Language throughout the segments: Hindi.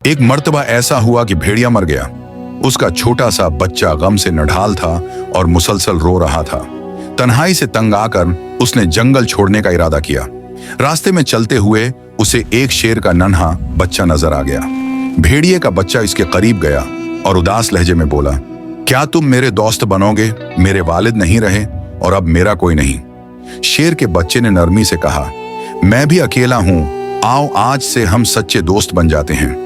एक मर्तबा ऐसा हुआ कि भेड़िया मर गया। उसका छोटा सा बच्चा गम से नढाल था और मुसलसल रो रहा था। तन्हाई से तंग आकर उसने जंगल छोड़ने का इरादा किया। रास्ते में चलते हुए उसे एक शेर का नन्हा बच्चा नजर आ गया। भेड़िए का बच्चा इसके करीब गया और उदास लहजे में बोला, क्या तुम मेरे दोस्त बनोगे? मेरे वालिद नहीं रहे और अब मेरा कोई नहीं। शेर के बच्चे ने नरमी से कहा, मैं भी अकेला हूं, आओ आज से हम सच्चे दोस्त बन जाते हैं।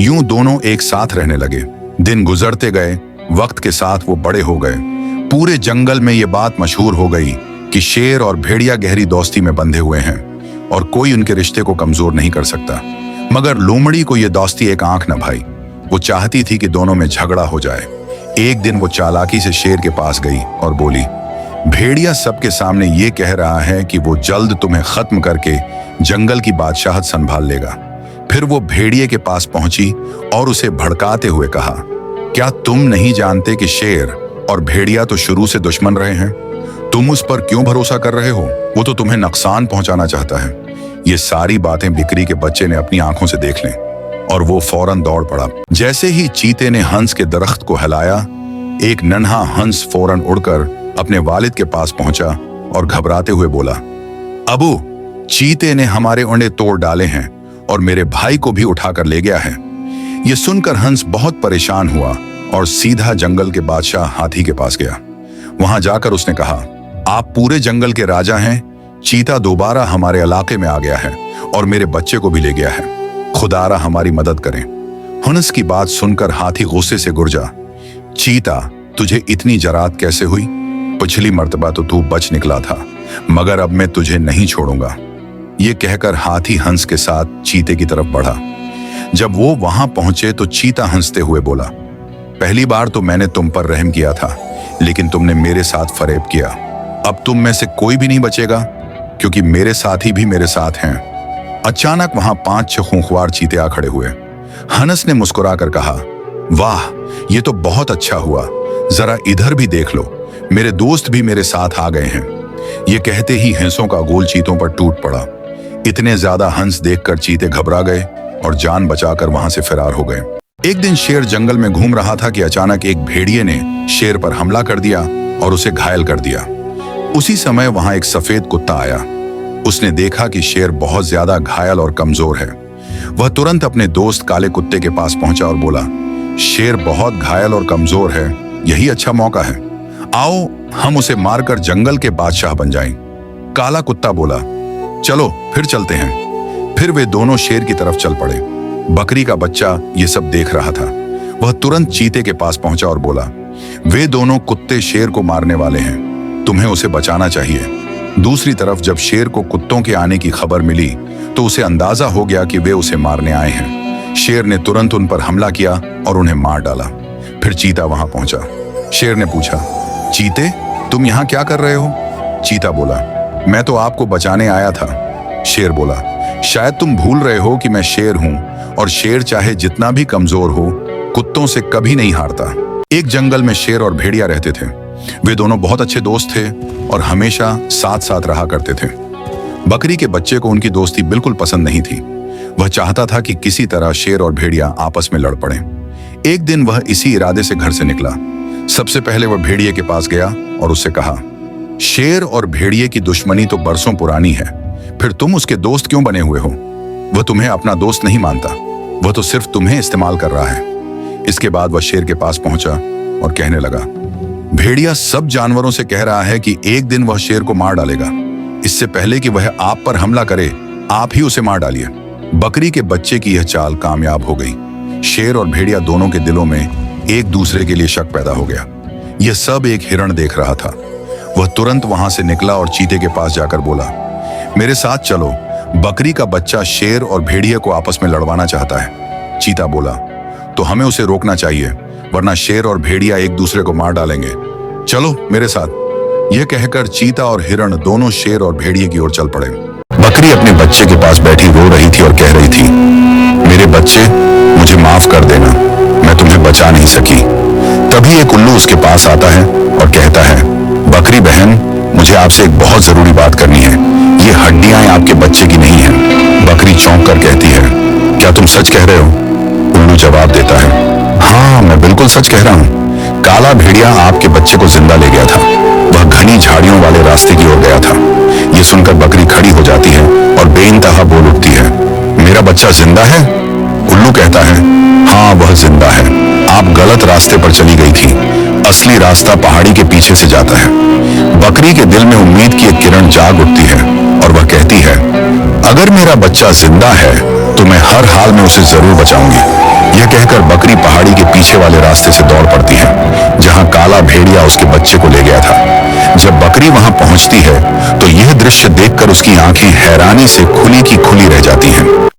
यूं दोनों एक साथ रहने लगे। दिन गुजरते गए, वक्त के साथ वो बड़े हो गए। पूरे जंगल में ये बात मशहूर हो गई कि शेर और भेड़िया गहरी दोस्ती में बंधे हुए हैं और कोई उनके रिश्ते को कमजोर नहीं कर सकता। मगर लोमड़ी को ये दोस्ती एक आंख न भाई। वो चाहती थी कि दोनों में झगड़ा हो जाए। एक दिन वो चालाकी से शेर के पास गई और बोली, भेड़िया सबके सामने ये कह रहा है कि वो जल्द तुम्हें खत्म करके जंगल की बादशाहत संभाल लेगा। फिर वो भेड़िए के पास पहुंची और उसे भड़काते हुए कहा, क्या तुम नहीं जानते कि शेर और भेड़िया तो शुरू से दुश्मन रहे हैं? तुम उस पर क्यों भरोसा कर रहे हो? वो तो तुम्हें नुकसान पहुंचाना चाहता है। ये सारी बातें बिक्री के बच्चे ने अपनी आंखों से देख लें और वो फौरन दौड़ पड़ा। जैसे ही चीते ने हंस के दरख्त को हिलाया, एक नन्हा हंस फौरन उड़कर अपने वालिद के पास पहुंचा और घबराते हुए बोला, अबू, चीते ने हमारे अंडे तोड़ डाले हैं और मेरे भाई को भी उठाकर ले गया है। यह सुनकर हंस बहुत परेशान हुआ और सीधा जंगल के बादशाह हाथी के पास गया। वहां जाकर उसने कहा, आप पूरे जंगल के राजा हैं। चीता दोबारा हमारे इलाके में आ गया है और मेरे बच्चे को भी ले गया है। खुदारा हमारी मदद करें। हंस की बात सुनकर हाथी गुस्से से गुर्जा, चीता, तुझे इतनी जरात कैसे हुई? पिछली मर्तबा तो तू बच निकला था, मगर अब मैं तुझे नहीं छोड़ूंगा। ये कहकर हाथी हंस के साथ चीते की तरफ बढ़ा। जब वो वहां पहुंचे तो चीता हंसते हुए बोला, पहली बार तो मैंने तुम पर रहम किया था, लेकिन तुमने मेरे साथ फरेब किया। अब तुम में से कोई भी नहीं बचेगा, क्योंकि मेरे साथी भी मेरे साथ हैं। अचानक वहां 5-6 खूंखार चीते आ खड़े हुए। हंस ने मुस्कुराकर कहा, वाह, ये तो बहुत अच्छा हुआ। जरा इधर भी देख लो, मेरे दोस्त भी मेरे साथ आ गए हैं। ये कहते ही हंसों का गोल चीतों पर टूट पड़ा। इतने ज्यादा हंस देखकर चीते घबरा गए और जान बचाकर वहां से फरार हो गए। एक दिन शेर जंगल में घूम रहा था कि अचानक एक भेड़िए ने शेर पर हमला कर दिया और उसे घायल कर दिया। उसी समय वहां एक सफेद कुत्ता आया। उसने देखा कि शेर बहुत ज्यादा घायल और कमजोर है। वह तुरंत अपने दोस्त काले कुत्ते के पास पहुंचा और बोला, शेर बहुत घायल और कमजोर है, यही अच्छा मौका है। आओ हम उसे मारकर जंगल के बादशाह बन जाएं। काला कुत्ता बोला, चलो फिर चलते हैं। फिर वे दोनों शेर की तरफ चल पड़े। बकरी का बच्चा ये सब देख रहा था। वह तुरंत चीते के पास पहुंचा और बोला, वे दोनों कुत्ते शेर को मारने वाले हैं, तुम्हें उसे बचाना चाहिए। दूसरी तरफ जब शेर को कुत्तों के आने की खबर मिली तो उसे अंदाजा हो गया कि वे उसे मारने आए हैं। शेर ने तुरंत उन पर हमला किया और उन्हें मार डाला। फिर चीता वहां पहुंचा। शेर ने पूछा, चीते, तुम यहाँ क्या कर रहे हो? चीता बोला, मैं तो आपको बचाने आया था। शेर बोला, शायद तुम भूल रहे हो कि मैं शेर हूं और शेर चाहे जितना भी कमजोर हो, कुत्तों से कभी नहीं हारता। एक जंगल में शेर और भेड़िया रहते थे। वे दोनों बहुत अच्छे दोस्त थे और हमेशा साथ साथ रहा करते थे। बकरी के बच्चे को उनकी दोस्ती बिल्कुल पसंद नहीं थी। वह चाहता था कि किसी तरह शेर और भेड़िया आपस में लड़ पड़े। एक दिन वह इसी इरादे से घर से निकला। सबसे पहले वह भेड़िए के पास गया और उससे कहा, शेर और भेड़िए की दुश्मनी तो बरसों पुरानी है, फिर तुम उसके दोस्त क्यों बने हुए हो? वह तुम्हें अपना दोस्त नहीं मानता, वह तो सिर्फ तुम्हें इस्तेमाल कर रहा है। इसके बाद वह शेर के पास पहुंचा और कहने लगा, भेड़िया सब जानवरों से कह रहा है कि एक दिन वह शेर को मार डालेगा। इससे पहले कि वह आप पर हमला करे, आप ही उसे मार डालिए। बकरी के बच्चे की यह चाल कामयाब हो गई। शेर और भेड़िया दोनों के दिलों में एक दूसरे के लिए शक पैदा हो गया। यह सब एक हिरण देख रहा था। वह तुरंत वहां से निकला और चीते के पास जाकर बोला, मेरे साथ चलो, बकरी का बच्चा शेर और भेड़िए को आपस में लड़वाना चाहता है। चीता बोला, तो हमें उसे रोकना चाहिए, वरना शेर और भेड़िया एक दूसरे को मार डालेंगे। चलो मेरे साथ। यह कहकर चीता और हिरण दोनों शेर और भेड़िए की ओर चल पड़े। बकरी अपने बच्चे के पास बैठी रो रही थी और कह रही थी, मेरे बच्चे, मुझे माफ कर देना, मैं तुम्हें बचा नहीं सकी। तभी एक उल्लू उसके पास आता है और कहता है, बकरी बहन, मुझे आपसे एक बहुत जरूरी बात करनी है। ये हड्डियां आपके बच्चे की नहीं हैं। बकरी चौंक कर कहती है, क्या तुम सच कह रहे हो? जवाब देता है, हाँ मैं बिल्कुल सच कह रहा हूँ। काला भेड़िया आपके बच्चे को जिंदा ले गया था। वह घनी झाड़ियों वाले रास्ते की ओर गया था। यह सुनकर बकरी खड़ी हो जाती है और बेइंतहा बोल उठती है, मेरा बच्चा जिंदा है? उल्लू कहता है, हाँ वह जिंदा है। आप गलत रास्ते पर चली गई थी। असली रास्ता पहाड़ी के पीछे से जाता है। बकरी के दिल में उम्मीद की एक किरण जाग उठती है और वह कहती है, अगर मेरा बच्चा जिंदा है तो मैं हर हाल में उसे जरूर बचाऊंगी। यह कहकर बकरी पहाड़ी के पीछे वाले रास्ते से दौड़ पड़ती है, जहां काला भेड़िया उसके बच्चे को ले गया था। जब बकरी वहां पहुंचती है तो यह दृश्य देखकर उसकी आंखें हैरानी से खुली की खुली रह जाती हैं।